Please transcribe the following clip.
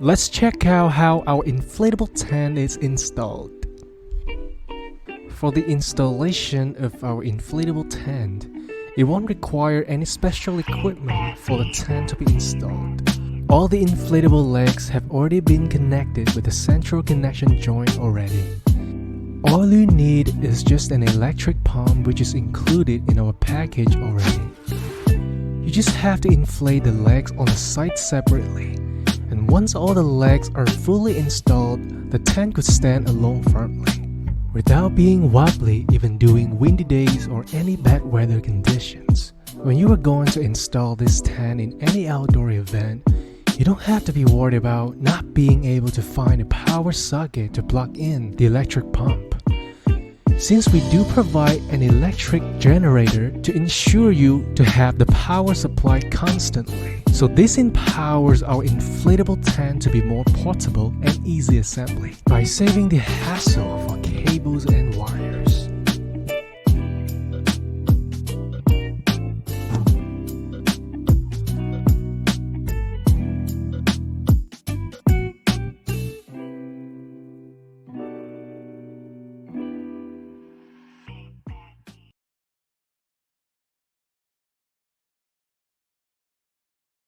Let's check out how our inflatable tent is installed. For the installation of our inflatable tent, it won't require any special equipment for the tent to be installed. All the inflatable legs have already been connected with the central connection joint already. All you need is just an electric pump, which is included in our package already. You just have to inflate the legs on the side separately, and once all the legs are fully installed, the tent could stand alone firmly, without being wobbly even during windy days or any bad weather conditions. When you are going to install this tent in any outdoor event, you don't have to be worried about not being able to find a power socket to plug in the electric pump, since we do provide an electric generator to ensure you to have the power supply constantly. So this empowers our inflatable tent to be more portable and easy assembly by saving the hassle for cables and wires.